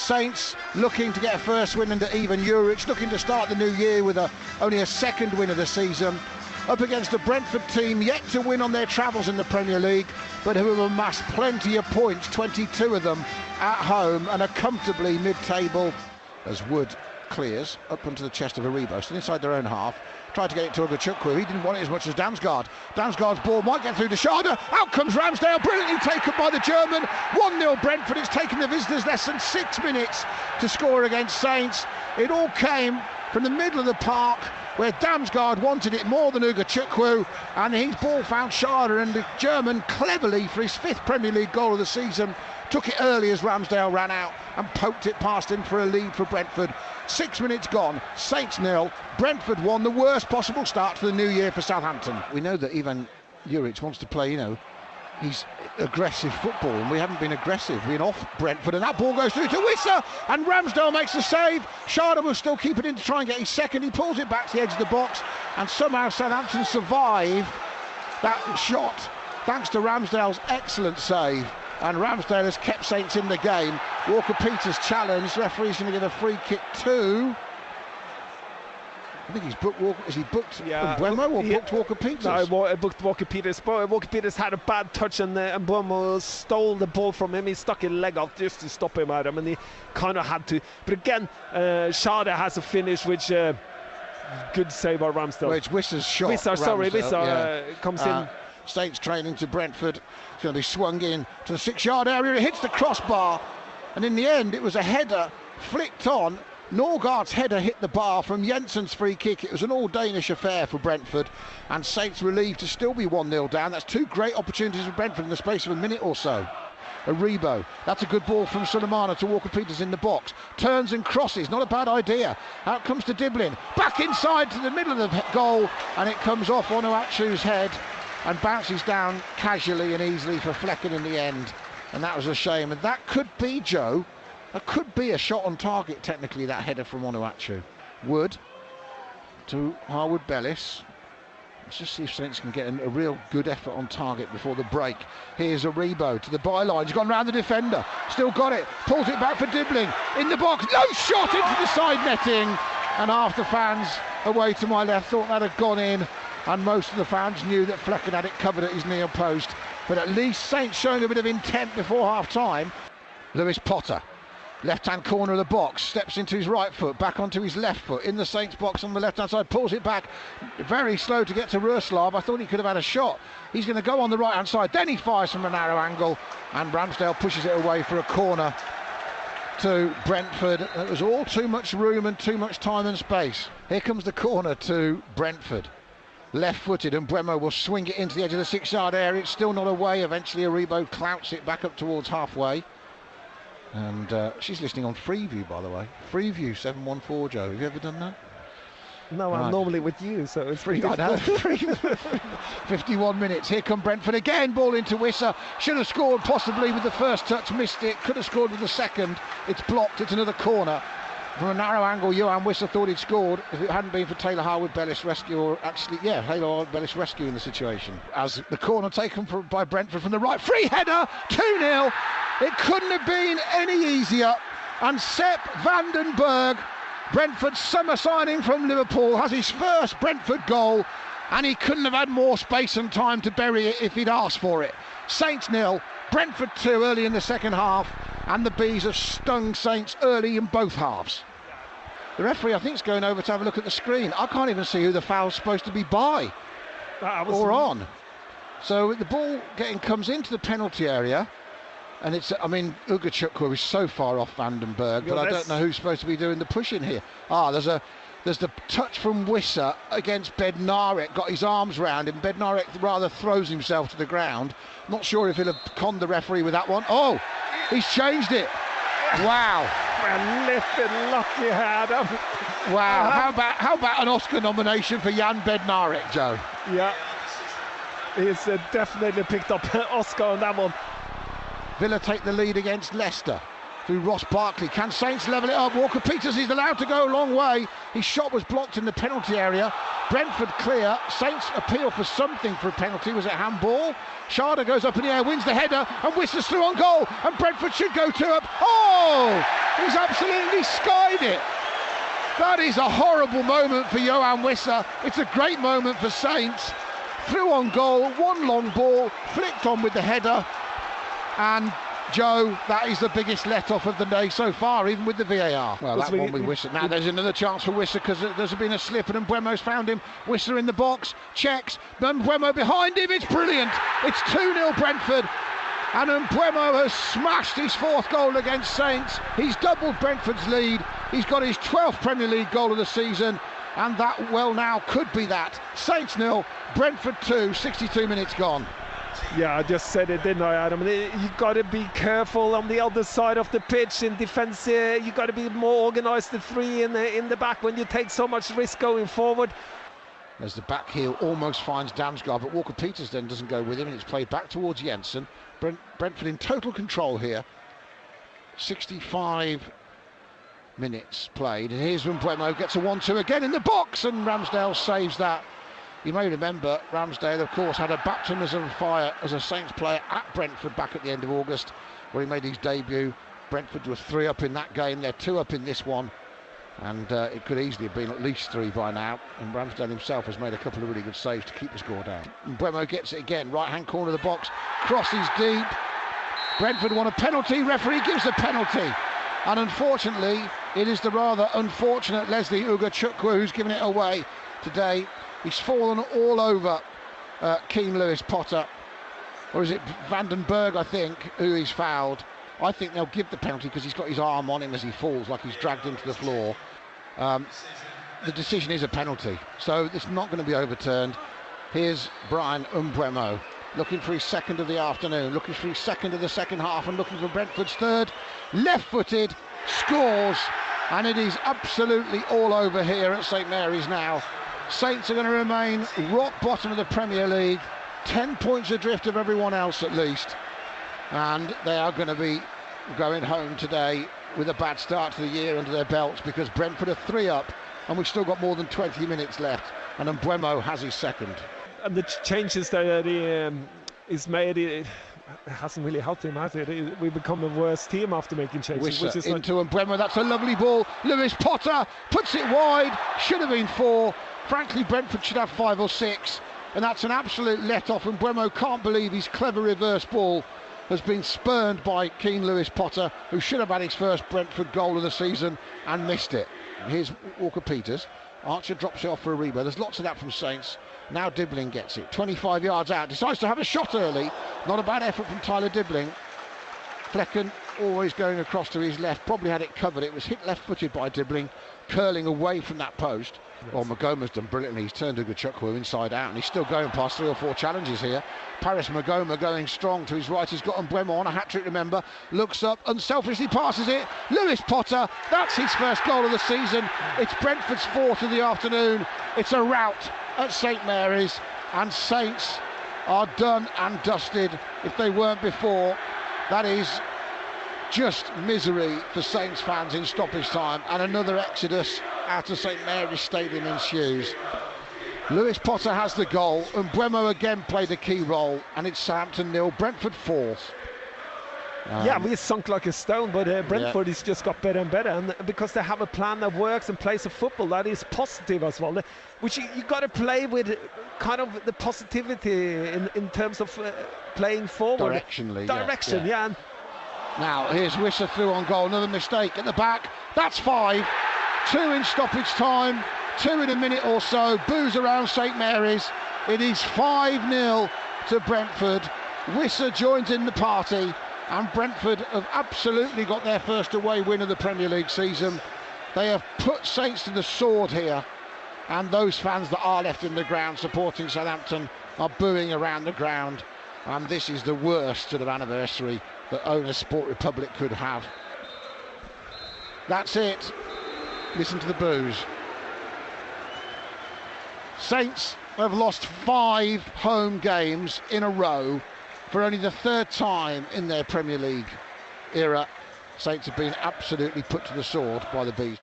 Saints looking to get a first win under Ivan Juric, looking to start the new year with only a second win of the season, up against a Brentford team yet to win on their travels in the Premier League, but who have amassed plenty of points, 22 of them at home, and are comfortably mid-table as Wood clears up onto the chest of Aribo, still inside their own half. Tried to get it to Chukwu. He didn't want it as much as Damsgaard. Damsgaard's ball might get through to Schade. Out comes Ramsdale, brilliantly taken by the German. 1-0 Brentford. It's taken the visitors less than 6 minutes to score against Saints. It all came from the middle of the park, where Damsgaard wanted it more than Chukwu, and his ball found Schade, and the German cleverly, for his 5th Premier League goal of the season, took it early as Ramsdale ran out and poked it past him for a lead for Brentford. 6 minutes gone, Saints 0, Brentford 1, the worst possible start to the new year for Southampton. We know that Ivan Juric wants to play, he's aggressive football, and we haven't been aggressive. We're off Brentford, and that ball goes through to Wissa, and Ramsdale makes the save. Schade will still keep it in to try and get his second. He pulls it back to the edge of the box, and somehow Southampton survive that shot thanks to Ramsdale's excellent save. And Ramsdale has kept Saints in the game. Walker-Peters challenged. Referee's going to give a free kick too. I think he's booked Walker. Is he booked Mbeumo or booked Walker-Peters? No, I booked Walker-Peters. Walker-Peters had a bad touch, and Mbeumo stole the ball from him. He stuck his leg out just to stop him out. I mean, he kind of had to. But again, Schade has a finish, which good save by Ramsdale. Well, it's Wissa's shot. Wissa comes in. Saints training to Brentford. It's going to be swung in to the 6-yard area. It hits the crossbar, and in the end, it was a header flicked on. Norgaard's header hit the bar from Jensen's free kick. It was an all-Danish affair for Brentford, and Saints relieved to still be 1-0 down. That's 2 great opportunities for Brentford in the space of a minute or so. Aribo, that's a good ball from Sulemana to Walker-Peters in the box. Turns and crosses, not a bad idea. Out comes to Diblin, back inside to the middle of the goal, and it comes off Onuachu's head and bounces down casually and easily for Flecken in the end. And that was a shame. And that could be, Joe, that could be a shot on target, technically, that header from Onuachu. Wood to Harwood-Bellis. Let's just see if Saints can get a real good effort on target before the break. Here's Aribo to the byline. He's gone round the defender. Still got it. Pulls it back for Dibbling. In the box. No shot into the side netting. And half the fans away to my left thought that had gone in. And most of the fans knew that Flecken had it covered at his near post. But at least Saints showing a bit of intent before half-time. Lewis Potter, left-hand corner of the box, steps into his right foot, back onto his left foot, in the Saints box on the left-hand side, pulls it back, very slow to get to Ruslav. I thought he could have had a shot. He's going to go on the right-hand side, then he fires from a narrow angle, and Ramsdale pushes it away for a corner to Brentford. It was all too much room and too much time and space. Here comes the corner to Brentford. Left-footed, and Mbeumo will swing it into the edge of the 6-yard area. It's still not away. Eventually Aribo clouts it back up towards halfway. And she's listening on Freeview, by the way. Freeview 714, Joe. Have you ever done that? No, I'm normally with you, so it's free. I know. 51 minutes. Here come Brentford again. Ball into Wissa. Should have scored possibly with the first touch. Missed it. Could have scored with the second. It's blocked. It's another corner. From a narrow angle, Johan Wissa thought he'd scored if it hadn't been for Taylor Harwood-Bellis rescue, or actually, Taylor Harwood-Bellis rescuing the situation. As the corner taken by Brentford from the right, free header, 2-0. It couldn't have been any easier. And Sepp van den Berg, Brentford's summer signing from Liverpool, has his first Brentford goal, and he couldn't have had more space and time to bury it if he'd asked for it. Saints 0, Brentford 2 early in the second half, and the Bees have stung Saints early in both halves. The referee, I think, is going over to have a look at the screen. I can't even see who the foul's supposed to be by or on. So the ball comes into the penalty area, and it's, Uga Chukwu is so far off van den Berg, but I don't know who's supposed to be doing the pushing here. There's the touch from Wissa against Bednarek, got his arms round him. Bednarek rather throws himself to the ground. Not sure if he'll have conned the referee with that one. Oh, he's changed it. Wow. A lifted lucky Adam. Wow. How about an Oscar nomination for Jan Bednarek, Joe? Yeah. He's definitely picked up Oscar on that one. Villa take the lead against Leicester through Ross Barkley. Can Saints level it up? Walker-Peters is allowed to go a long way. His shot was blocked in the penalty area. Brentford clear. Saints appeal for something for a penalty. Was it handball? Schade goes up in the air, wins the header, and whistles through on goal. And Brentford should go 2 up. Oh! He's absolutely skied it. That is a horrible moment for Johan Wissa. It's a great moment for Saints. Through on goal, one long ball, flicked on with the header. And Joe, that is the biggest let-off of the day so far, even with the VAR. Well, that one with Wissa. Now there's another chance for Wissa because there's been a slip and Mbeumo's found him. Wissa in the box, checks, Mbeumo behind him. It's brilliant. It's 2-0 Brentford. And Mbeumo has smashed his fourth goal against Saints. He's doubled Brentford's lead. He's got his 12th Premier League goal of the season. And that, well, now could be that. Saints 0, Brentford 2, 62 minutes gone. Yeah, I just said it, didn't I, Adam? You've got to be careful on the other side of the pitch in defence. You've got to be more organised than three in the back when you take so much risk going forward. As the back heel almost finds Damsgaard, but Walker-Peters then doesn't go with him, and it's played back towards Jensen. Brentford in total control here. 65 minutes played, and here's when Mbeumo gets a 1-2 again in the box, and Ramsdale saves that. You may remember Ramsdale, of course, had a baptism of fire as a Saints player at Brentford back at the end of August, where he made his debut. Brentford was 3 up in that game, they're 2 up in this one, and it could easily have been at least 3 by now. And Ramsdale himself has made a couple of really good saves to keep the score down. Mbeumo gets it again, right-hand corner of the box, crosses deep. Brentford want a penalty, referee gives the penalty. And unfortunately, it is the rather unfortunate Leslie Ugochukwu who's given it away today. He's fallen all over Keane Lewis Potter, or is it Vandenberg, I think, who he's fouled. I think they'll give the penalty because he's got his arm on him as he falls, like he's dragged into the floor. The decision is a penalty, so it's not going to be overturned. Here's Brian Mbeumo, looking for his second of the afternoon, looking for his second of the second half, and looking for Brentford's third. Left-footed, scores, and it is absolutely all over here at St Mary's now. Saints are going to remain rock bottom of the Premier League, 10 points adrift of everyone else at least, and they are going to be going home today with a bad start to the year under their belts, because Brentford are 3 up and we've still got more than 20 minutes left, and Mbeumo has his second. And the changes that he's made, it hasn't really helped him, has it? We've become a worse team after making changes. Which is into Mbeumo, that's a lovely ball. Lewis Potter puts it wide, should have been 4. Frankly, Brentford should have 5 or 6, and that's an absolute let-off. And Mbeumo can't believe his clever reverse ball has been spurned by Keane Lewis Potter, who should have had his first Brentford goal of the season and missed it. Here's Walker-Peters. Archer drops it off for a rebound. There's lots of that from Saints. Now Dibbling gets it, 25 yards out, decides to have a shot early. Not a bad effort from Tyler Dibbling. Flecken always going across to his left, probably had it covered. It was hit left-footed by Dibbling, curling away from that post. Yes. Well, Magoma's done brilliantly. He's turned Ugochukwu inside out, and he's still going past 3 or 4 challenges here. Paris Magoma going strong to his right. He's got Mbeumo on a hat-trick, remember. Looks up, unselfishly passes it. Lewis Potter, that's his first goal of the season. It's Brentford's 4th of the afternoon. It's a rout at St Mary's, and Saints are done and dusted if they weren't before. That is just misery for Saints fans in stoppage time, and another exodus out of St Mary's Stadium ensues. Lewis Potter has the goal, and Mbeumo again played a key role, and it's Southampton 0, Brentford 4th. Yeah, we sunk like a stone, but Brentford has just got better and better, and because they have a plan that works and plays a football that is positive as well, which you got to play with kind of the positivity in terms of playing forward. Direction, yeah. And now here's Wissa through on goal, another mistake at the back. That's 5, 2 in stoppage time, 2 in a minute or so. Boos around St Mary's. It is 5-0 to Brentford. Wissa joins in the party, and Brentford have absolutely got their first away win of the Premier League season. They have put Saints to the sword here, and those fans that are left in the ground supporting Southampton are booing around the ground, and this is the worst sort of anniversary that Owners Sport Republic could have. That's it. Listen to the boos. Saints have lost 5 home games in a row for only the 3rd time in their Premier League era. Saints have been absolutely put to the sword by the Bees.